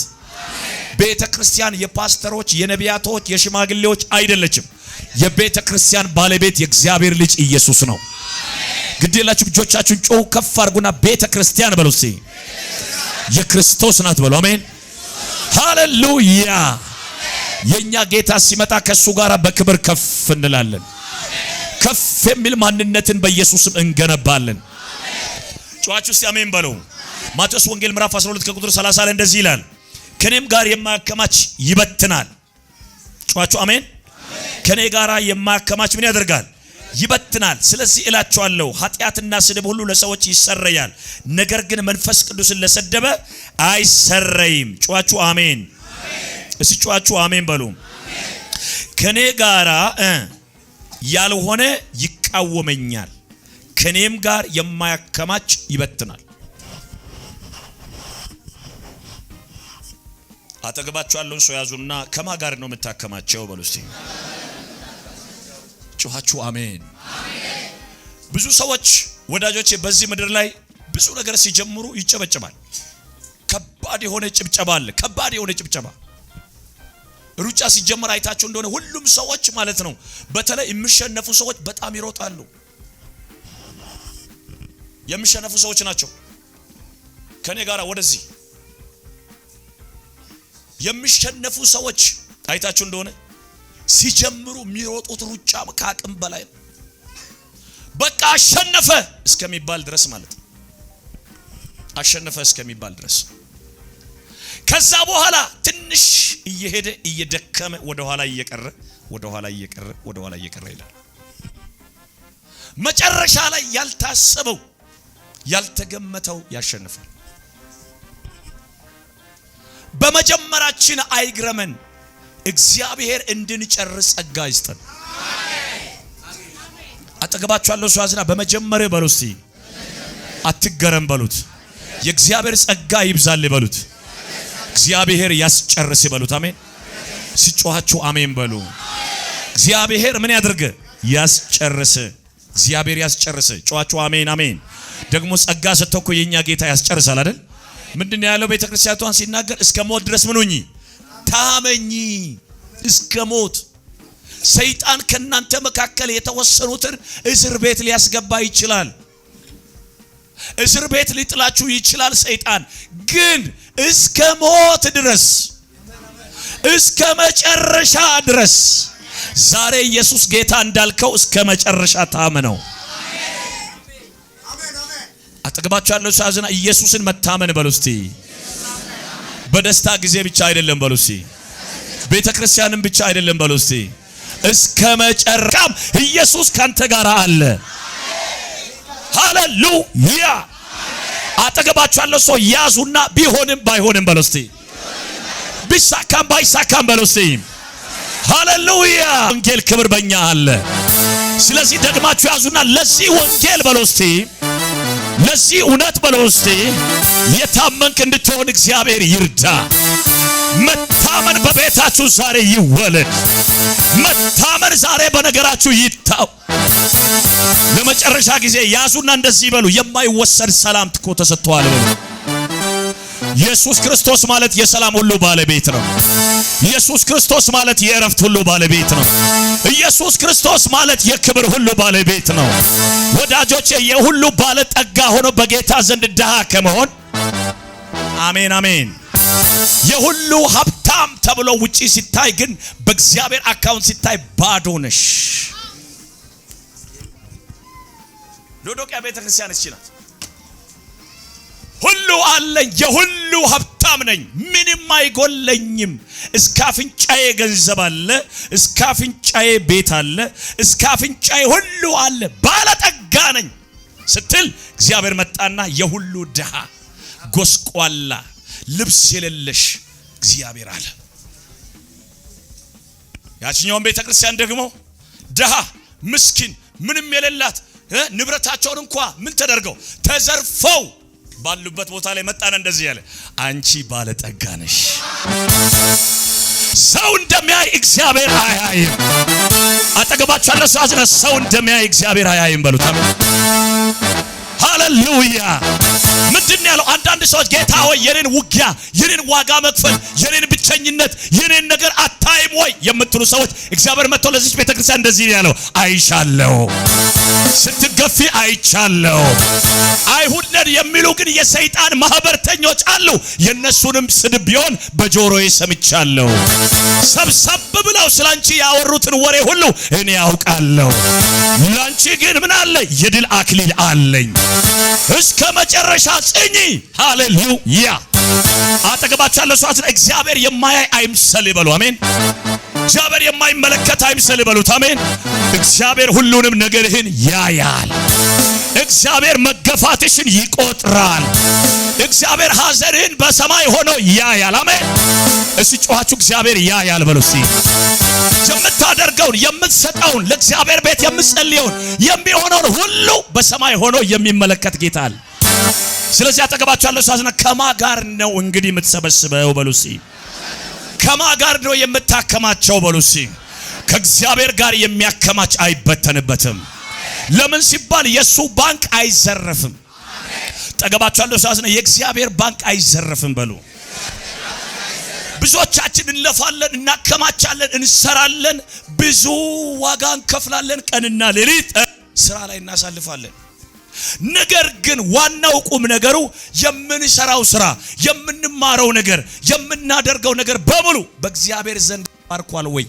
ቤተክርስቲያን የፓስተሮች፣ የነቢያቶች፣ የሽማግሌዎች አይደለችም። የቤተክርስቲያን ባለቤት የእግዚአብሔር ልጅ ኢየሱስ ነው። ግዴላችሁ እጆቻችሁን ጮሁ ከፍ አድርጉና ቤተክርስቲያን በሉ እስቲ የክርስቶስ ናት በሉ አሜን። ሃሌሉያ። የኛ ጌታ ሲመጣ ከሱ ጋር በክብር ከፍ እንላለን። ከፍ የሚል ማንነትን በኢየሱስም እንገነባለን። ጮኻችሁ እስቲ አሜን በሉ። ማቴዎስ ወንጌል ምዕራፍ 12 ከቁጥር 30 ላይ እንደዚህ ይላል፣ ከኔም ጋር የማያከማች ይበትናል። ጮኻችሁ አሜን። ከኔ ጋር የማያከማች ምን ያደርጋል? ይበትናል። ስለዚህ እላችኋለሁ ኃጢአትና ስድብ ሁሉ ለሰዎች ይሰረያል፣ ነገር ግን መንፈስ ቅዱስን ለሰደበ አይሰረይም። ጮኻችሁ አሜን። እስቲ ጮኻችሁ አሜን በሉ። ከኔ ጋር ያልሆነ ይቃወመኛል፣ ከኔም ጋር የማያከማች ይበትናል። አጠገባችሁ ያለውን ሰው ያዙና ከማ ጋር ነው የምታከማቸው በሉ እስቲ። ጮኻችሁ አሜን። ብዙ ሰዎች ወዳጆቼ በዚህ ምድር ላይ ብዙ ነገር ሲጀምሩ ይጨበጨባል። ከባድ የሆነ ጭብጨባ አለ። ከባድ የሆነ ጭብጨባ ሩጫ ሲጀመር አይታችሁ እንደሆነ ሁሉም ሰዎች ማለት ነው፣ በተለይ የሚሸነፉ ሰዎች በጣም ይሮጣሉ። የሚሸነፉ ሰዎች ናቸው ከኔ ጋር ወደዚህ የሚሸነፉ ሰዎች አይታችሁ እንደሆነ ሲጀምሩ የሚሮጡት ሩጫ ከአቅም በላይ ነው። በቃ አሸነፈ እስከሚባል ድረስ ማለት ነው። አሸነፈ እስከሚባል ድረስ ከዛ በኋላ ትንሽ እየሄደ እየደከመ ወደ ኋላ እየቀረ ይላል። መጨረሻ ላይ ያልታሰበው ያልተገመተው ያሸንፋል። በመጀመራችን አይግረመን፣ እግዚአብሔር እንድንጨርስ ጸጋ ይስጠን። አጠገባችሁ ያለው ሰው አዝና በመጀመሪያ በሉ እስቲ አትገረም በሉት። የእግዚአብሔር ጸጋ ይብዛል በሉት። እግዚአብሔር ያስጨርስ በሉት። አሜን። ሲጮሃችሁ አሜን በሉ። እግዚአብሔር ምን ያድርግ? ያስጨርስ። እግዚአብሔር ያስጨርስ። ጮሃችሁ አሜን አሜን። ደግሞ ጸጋ ሰጥቶ የኛ ጌታ ያስጨርሳል አይደል? ምንድነው ያለው ቤተክርስቲያኗን ሲናገር? እስከ ሞት ድረስ ምን ሁኚ? ታመኚ። እስከ ሞት። ሰይጣን ከናንተ መካከል የተወሰኑትን እስር ቤት ሊያስገባ ይችላል። እስር ቤት ሊጥላችሁ ይችላል ሰይጣን። ግን እስከ ሞት ድረስ እስከ መጨረሻ ድረስ ዛሬ ኢየሱስ ጌታ እንዳልከው እስከ መጨረሻ ታመነው። አጠገባችሁ ያለው ሰው አዝና ኢየሱስን መታመን በሉ እስቲ። በደስታ ጊዜ ብቻ አይደለም በሉ እስቲ። ቤተክርስቲያንም ብቻ አይደለም በሉ እስቲ። እስከ መጨረሻም ኢየሱስ ካንተ ጋር አለ። ሃሌሉያ። አጠገባችሁ ያለው ሰው ያዙና ቢሆንም ባይሆንም በሉ እስቲ። ቢሳካም ባይሳካም በሉ እስቲ። ሃሌሉያ። ወንጌል ክብር በእኛ አለ። ስለዚህ ደግማችሁ ያዙና ለዚህ ወንጌል በሉ እስቲ፣ ለዚህ እውነት በሉ እስቲ የታመንክ እንድትሆን እግዚአብሔር ይርዳ። መታመን በቤታችሁ ዛሬ ይወለድ። መታመን ዛሬ በነገራችሁ ይታው። ለመጨረሻ ጊዜ ያዙና እንደዚህ በሉ፣ የማይወሰድ ሰላም እኮ ተሰጥቷል በሉ። ኢየሱስ ክርስቶስ ማለት የሰላም ሁሉ ባለቤት ነው። ኢየሱስ ክርስቶስ ማለት የእረፍት ሁሉ ባለቤት ነው። ኢየሱስ ክርስቶስ ማለት የክብር ሁሉ ባለቤት ነው። ወዳጆቼ የሁሉ ባለጠጋ ሆኖ በጌታ ዘንድ ድሃ ከመሆን አሜን አሜን። የሁሉ ሀብታም ተብሎ ውጪ ሲታይ ግን በእግዚአብሔር አካውንት ሲታይ ባዶ ነሽ። ሎዶቅያ ቤተክርስቲያን እስኪናት ሁሉ አለኝ፣ የሁሉ ሀብታም ነኝ፣ ምንም አይጎለኝም፣ እስከ አፍንጫዬ ገንዘብ አለ፣ እስከ አፍንጫዬ ቤት አለ፣ እስከ አፍንጫዬ ሁሉ አለ፣ ባለጠጋ ነኝ ስትል እግዚአብሔር መጣና የሁሉ ድሃ ጎስቋላ ልብስ የሌለሽ እግዚአብሔር አለ። ያችኛውን ቤተክርስቲያን ደግሞ ድሃ ምስኪን ምንም የሌላት ንብረታቸውን እንኳን ምን ተደርገው ተዘርፈው ባሉበት ቦታ ላይ መጣና እንደዚህ ያለ አንቺ ባለጠጋ ነሽ። ሰው እንደሚያይ እግዚአብሔር አያይም። አጠገባችሁ ያለው ሰው አዝና ሰው እንደሚያይ እግዚአብሔር አያይም በሉት። ሃሌሉያ። ምንድነው ያለው? አንዳንድ ሰዎች ጌታ ሆይ የኔን ውጊያ፣ የኔን ዋጋ መክፈል፣ የኔን ብቸኝነት፣ የኔን ነገር አታይም ወይ የምትሉ ሰዎች እግዚአብሔር መጥቶ ለዚህ ቤተክርስቲያን እንደዚህ ያለው አይሻለው፣ ስትገፊ አይቻለው። አይሁድ ነን የሚሉ ግን የሰይጣን ማህበርተኞች አሉ። የነሱንም ስድብ ቢሆን በጆሮዬ ሰምቻለሁ። ሰብሰብ ብለው ስላንቺ ያወሩትን ወሬ ሁሉ እኔ ያውቃለሁ። ላንቺ ግን ምን አለ? የድል አክሊል አለኝ። እስከ መጨረሻ ጽኚ። ሃሌሉያ። አጠገባችሁ ያለው ሰው እግዚአብሔር የማያይ አይምሰል ይበሉ። አሜን። እግዚአብሔር የማይመለከት አይምሰል ይበሉት። አሜን። እግዚአብሔር ሁሉንም ነገርህን ያያል። እግዚአብሔር መገፋትሽን ይቆጥራል። እግዚአብሔር ሐዘንህን በሰማይ ሆኖ ያያል። አሜን። እስቲ ጮኻችሁ እግዚአብሔር ያያል በሉ እስቲ። የምታደርገውን የምትሰጠውን ለእግዚአብሔር ቤት የምትጸልየውን የሚሆነውን ሁሉ በሰማይ ሆኖ የሚመለከት ጌታ አለ። ስለዚህ አጠገባችሁ ያለው ሰው ከማ ጋር ነው እንግዲህ የምትሰበስበው በሉ እስቲ። ከማ ጋር ነው የምታከማቸው በሉ እስቲ። ከእግዚአብሔር ጋር የሚያከማች አይበተንበትም። ለምን ሲባል የሱ ባንክ አይዘረፍም። አጠገባችሁ ያለው ሰው የእግዚአብሔር ባንክ አይዘረፍም በሉ። ብዙዎቻችን እንለፋለን፣ እናከማቻለን፣ እንሰራለን፣ ብዙ ዋጋ እንከፍላለን፣ ቀንና ሌሊት ስራ ላይ እናሳልፋለን። ነገር ግን ዋናው ቁም ነገሩ የምንሰራው ስራ፣ የምንማረው ነገር፣ የምናደርገው ነገር በሙሉ በእግዚአብሔር ዘንድ ባርኳል ወይ?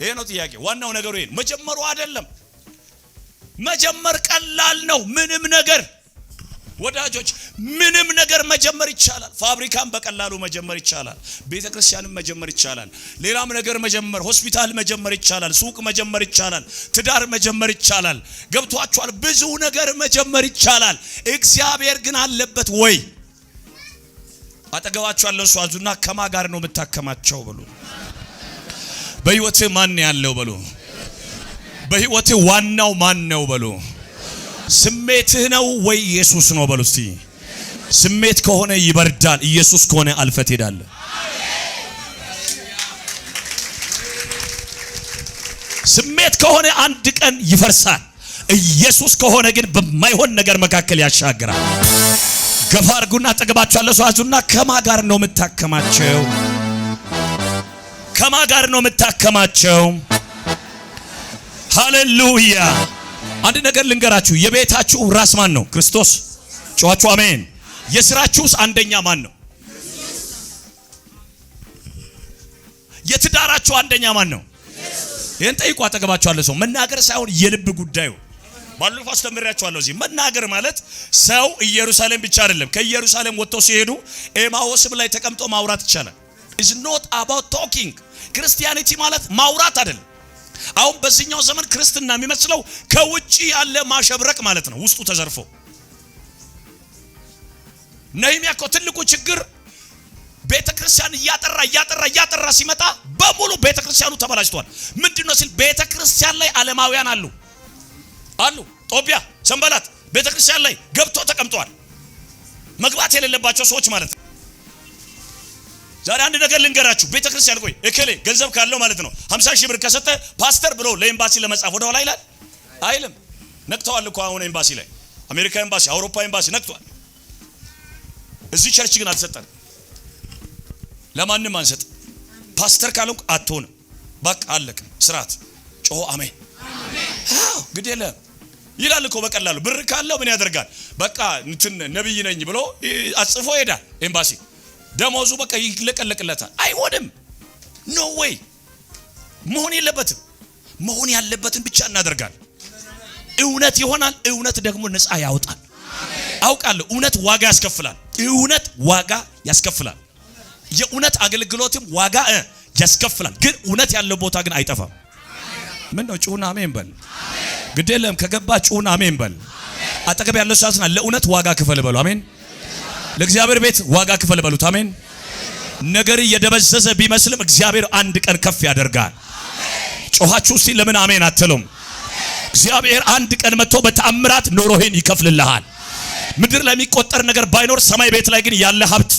ይሄ ነው ጥያቄ። ዋናው ነገሩ ይሄ መጀመሩ አይደለም። መጀመር ቀላል ነው። ምንም ነገር ወዳጆች፣ ምንም ነገር መጀመር ይቻላል። ፋብሪካን በቀላሉ መጀመር ይቻላል። ቤተክርስቲያንም መጀመር ይቻላል። ሌላም ነገር መጀመር፣ ሆስፒታል መጀመር ይቻላል። ሱቅ መጀመር ይቻላል። ትዳር መጀመር ይቻላል። ገብቷችኋል? ብዙ ነገር መጀመር ይቻላል። እግዚአብሔር ግን አለበት ወይ? አጠገባችሁ ያለው ሰው አዙና ከማ ጋር ነው የምታከማቸው ብሉ። በህይወትህ ማን ያለው ብሉ። በህይወትህ ዋናው ማን ነው ብሉ። ስሜትህ ነው ወይ ኢየሱስ ነው በሉ እስቲ። ስሜት ከሆነ ይበርዳል፣ ኢየሱስ ከሆነ አልፈት ሄዳለ። ስሜት ከሆነ አንድ ቀን ይፈርሳል። ኢየሱስ ከሆነ ግን በማይሆን ነገር መካከል ያሻግራል። ገፋ አድርጉና አጠገባችሁ ያለ ሰው አዙና ከማ ጋር ነው የምታከማቸው? ከማ ጋር ነው የምታከማቸው? ሃሌሉያ። አንድ ነገር ልንገራችሁ፣ የቤታችሁ ራስ ማን ነው? ክርስቶስ። ጮኻችሁ አሜን። የሥራችሁስ አንደኛ ማን ነው? የትዳራችሁ አንደኛ ማን ነው? ይሄን ጠይቁ። አጠገባችሁ ያለ ሰው መናገር ሳይሆን የልብ ጉዳዩ። ባለፈው አስተምሬያችኋለሁ። እዚህ መናገር ማለት ሰው ኢየሩሳሌም ብቻ አይደለም። ከኢየሩሳሌም ወጥተው ሲሄዱ ኤማውስም ላይ ተቀምጦ ማውራት ይቻላል። is not about talking። ክርስቲያኒቲ ማለት ማውራት አይደለም። አሁን በዚህኛው ዘመን ክርስትና የሚመስለው ከውጪ ያለ ማሸብረቅ ማለት ነው፣ ውስጡ ተዘርፎ። ነህምያ እኮ ትልቁ ችግር ቤተክርስቲያን እያጠራ ሲመጣ በሙሉ ቤተክርስቲያኑ ተበላሽቷል። ምንድነው ሲል ቤተክርስቲያን ላይ ዓለማውያን አሉ። ጦቢያ ሰንበላት ቤተክርስቲያን ላይ ገብቶ ተቀምጧል። መግባት የሌለባቸው ሰዎች ማለት ነው። ዛሬ አንድ ነገር ልንገራችሁ። ቤተክርስቲያን ቆይ እከሌ ገንዘብ ካለው ማለት ነው 50 ሺህ ብር ከሰጠ ፓስተር ብሎ ለኤምባሲ ለመጻፍ ወደ ኋላ ይላል አይልም። ነክተዋል እኮ አሁን ኤምባሲ ላይ፣ አሜሪካ ኤምባሲ፣ አውሮፓ ኤምባሲ ነክቷል። እዚህ ቸርች ግን አልሰጠን፣ ለማንም አንሰጥ። ፓስተር ካለው አትሆንም። በቃ አለቀ። ስርዓት ጮሆ አሜን ግዴለ ይላል እኮ በቀላሉ። ብር ካለው ምን ያደርጋል? በቃ እንትን ነብይ ነኝ ብሎ አጽፎ ሄዳል ኤምባሲ። ደሞዙ በቃ ይለቀለቅለታል። አይሆንም። ኖ ዌይ። መሆን የለበትም። መሆን ያለበትን ብቻ እናደርጋለን። እውነት ይሆናል። እውነት ደግሞ ነፃ ያወጣል። አውቃለሁ። እውነት ዋጋ ያስከፍላል። እውነት ዋጋ ያስከፍላል። የእውነት አገልግሎትም ዋጋ ያስከፍላል። ግን እውነት ያለው ቦታ ግን አይጠፋም። ምን ነው ጩና አሜን በል። ግዴለም ከገባ ጩና አሜን በል። አጠገብ ያለው ሰውና ለእውነት ዋጋ ክፈል በሉ። አሜን። ለእግዚአብሔር ቤት ዋጋ ክፈል በሉት። አሜን። ነገር እየደበዘዘ ቢመስልም እግዚአብሔር አንድ ቀን ከፍ ያደርጋል። ጮኻችሁ እስቲ ለምን አሜን አትሉም? እግዚአብሔር አንድ ቀን መጥቶ በተአምራት ኑሮህን ይከፍልልሃል። ምድር ለሚቆጠር ነገር ባይኖር ሰማይ ቤት ላይ ግን ያለ ሀብት።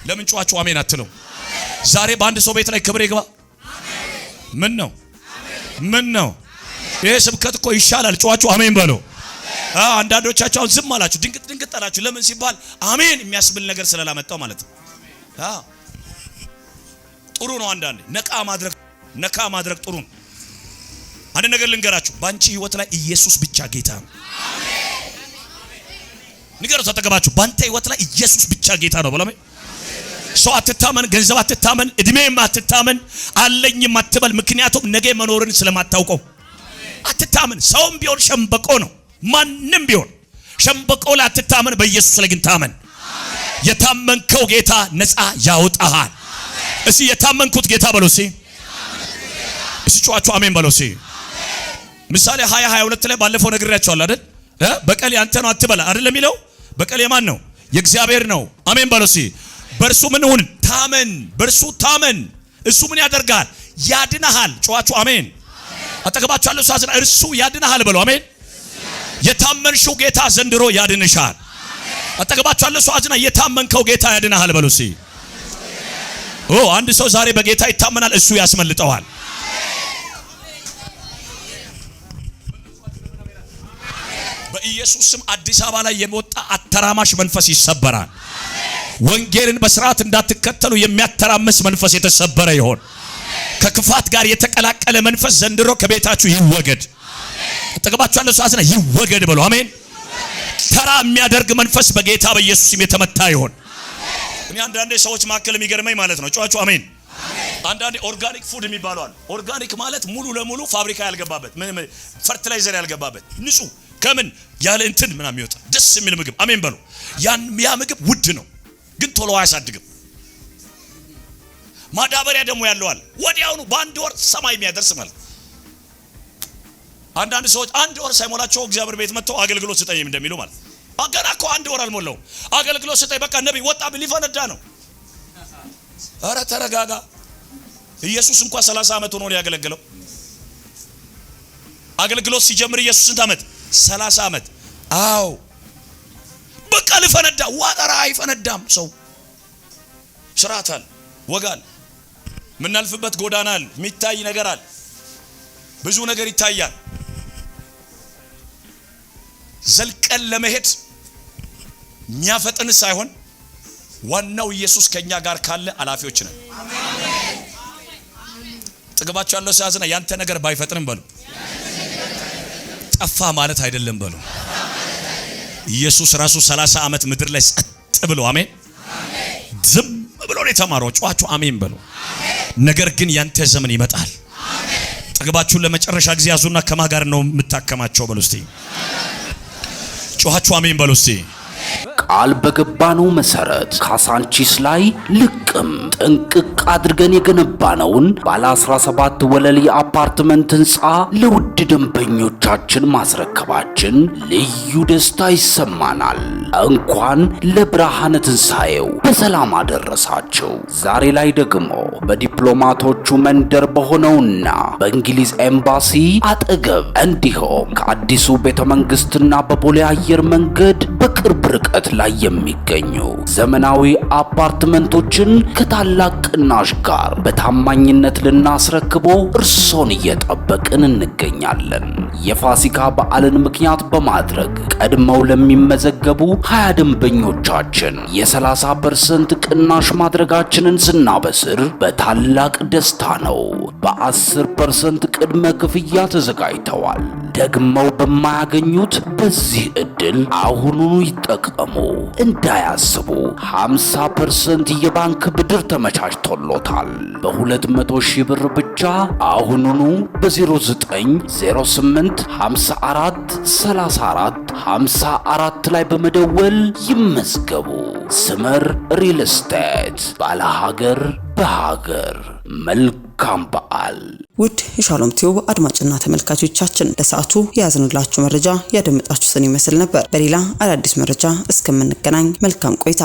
ለምን ጮኻችሁ አሜን አትሉም? ዛሬ በአንድ ሰው ቤት ላይ ክብር ይግባ። ምን ነው ይሄ ስብከት እኮ ይሻላል። ጮኻችሁ አሜን በሉ። አንዳንዶቻችሁ አሁን ዝም አላችሁ፣ ድንግጥ አላችሁ። ለምን ሲባል አሜን የሚያስብል ነገር ስለላመጣው ማለት ነው። ጥሩ ነው። አንዳንዴ ነቃ ማድረግ ጥሩ ነው። አንድ ነገር ልንገራችሁ፣ ባንቺ ህይወት ላይ ኢየሱስ ብቻ ጌታ ነው። ንገሩት አጠገባችሁ፣ ባንተ ህይወት ላይ ኢየሱስ ብቻ ጌታ ነው ብለው። ሰው አትታመን፣ ገንዘብ አትታመን፣ እድሜም አትታመን፣ አለኝም አትበል። ምክንያቱም ነገ መኖርን ስለማታውቀው አትታመን። ሰውም ቢሆን ሸምበቆ ነው። ማንም ቢሆን ሸምበቆ ላይ አትታመን፣ በኢየሱስ ላይ ግን ታመን። የታመንከው ጌታ ነፃ ያወጣሃል። እስቲ የታመንኩት ጌታ በሉ። እስቲ ጮኻችሁ አሜን በሉ። ምሳሌ 20:22 ላይ ባለፈው ነግሬያችኋለሁ አይደል? በቀል ያንተ ነው አትበላ አይደል የሚለው። በቀል የማን ነው? የእግዚአብሔር ነው። አሜን በሉ። በእርሱ ምን ሁን? ታመን። በእርሱ ታመን። እሱ ምን ያደርጋል? ያድንሃል። ጮኻችሁ አሜን። አጠገባችሁ ያለው ሳዝና እርሱ ያድንሃል በሉ። አሜን። የታመንሽው ጌታ ዘንድሮ ያድንሻል። አጠገባችሁ ያለው ሳዝና የታመንከው ጌታ ያድንሃል በሉ። አንድ ሰው ዛሬ በጌታ ይታመናል፣ እሱ ያስመልጠዋል። በኢየሱስ ስም አዲስ አበባ ላይ የመጣ አተራማሽ መንፈስ ይሰበራል። ወንጌልን በስርዓት እንዳትከተሉ የሚያተራምስ መንፈስ የተሰበረ ይሆን። ከክፋት ጋር የተቀላቀለ መንፈስ ዘንድሮ ከቤታችሁ ይወገድ። ተቀባችሁ ያለው ሰዓት ነው ይወገድ በሉ አሜን። ተራ የሚያደርግ መንፈስ በጌታ በኢየሱስ ስም የተመታ ይሁን። እኔ አንዳንዴ ሰዎች ማከለ የሚገርመኝ ማለት ነው ጫዋቹ አሜን። አንዳንዴ ኦርጋኒክ ፉድ የሚባለው አለ። ኦርጋኒክ ማለት ሙሉ ለሙሉ ፋብሪካ ያልገባበት ምን ፈርቲላይዘር ያልገባበት ንጹህ ከምን ያለ እንትን ምናምን ይወጣ ደስ የሚል ምግብ አሜን በሉ። ያ ምግብ ውድ ነው ግን ቶሎ አያሳድግም። ማዳበሪያ ደግሞ ያለው አለ ወዲያውኑ በአንድ ወር ሰማይ የሚያደርስ ማለት። አንዳንድ ሰዎች አንድ ወር ሳይሞላቸው እግዚአብሔር ቤት መጥተው አገልግሎት ስጠኝ እንደሚሉ ማለት አገና እኮ አንድ ወር አልሞላው አገልግሎት ስጠኝ በቃ ነብይ ወጣ ሊፈነዳ ነው። ኧረ ተረጋጋ። ኢየሱስ እንኳን 30 ዓመት ሆኖ ነው ያገለገለው። አገልግሎት ሲጀምር ኢየሱስ ስንት ዓመት? 30 ዓመት። አዎ በቃ ሊፈነዳ ዋጠራ አይፈነዳም። ሰው ስራታል ወጋል ምናልፍበት ጎዳናል የሚታይ ነገራል ብዙ ነገር ይታያል። ዘልቀን ለመሄድ የሚያፈጥን ሳይሆን ዋናው ኢየሱስ ከኛ ጋር ካለ አላፊዎች ነን። አሜን። ጥግባቸው ያለው ሲያዝና ያንተ ነገር ባይፈጥንም በሉ ጠፋ ማለት አይደለም በሉ። ኢየሱስ ራሱ 30 ዓመት ምድር ላይ ጸጥ ብሎ አሜን ዝም ብሎ ነው የተማረው። ጫዋቹ አሜን በሉ። ነገር ግን ያንተ ዘመን ይመጣል። ጥግባችሁን ለመጨረሻ ጊዜ ያዙና ከማጋር ነው የምታከማቸው በሉ እስቲ። ጫዋቹ አሜን በሉ እስቲ። ቃል በገባነው መሰረት ካሳንቺስ ላይ ልቅም ጥንቅቅ አድርገን የገነባነውን ባለ 17 ወለል የአፓርትመንት ህንፃ ለውድ ደንበኞቻችን ማስረከባችን ልዩ ደስታ ይሰማናል። እንኳን ለብርሃነ ትንሣኤው በሰላም አደረሳችሁ። ዛሬ ላይ ደግሞ በዲፕሎማቶቹ መንደር በሆነውና በእንግሊዝ ኤምባሲ አጠገብ እንዲሁም ከአዲሱ ቤተ መንግስትና በቦሌ አየር መንገድ በቅርብ ርቀት ላይ የሚገኙ ዘመናዊ አፓርትመንቶችን ከታላቅ ቅናሽ ጋር በታማኝነት ልናስረክቦ እርሶን እየጠበቅን እንገኛለን። የፋሲካ በዓልን ምክንያት በማድረግ ቀድመው ለሚመዘገቡ 20 ደንበኞቻችን የ30% ቅናሽ ማድረጋችንን ስናበስር በታላቅ ደስታ ነው። በ10% ቅድመ ክፍያ ተዘጋጅተዋል። ደግመው በማያገኙት በዚህ እድል አሁኑኑ ይጠቀሙ። እንዳያስቡ 50% የባንክ ብድር ተመቻችቶሎታል። በ200,000 ብር ብቻ አሁኑኑ በ0908 54 34 54 ላይ በመደወል ይመዝገቡ። ስመር ሪል ስቴት ባለ ሀገር በሀገር። መልካም በዓል። ውድ የሻሎም ቲዩብ አድማጭና ተመልካቾቻችን ለሰዓቱ ያዝንላችሁ መረጃ ያደመጣችሁትን ይመስል ነበር። በሌላ አዳዲስ መረጃ እስከምንገናኝ መልካም ቆይታ።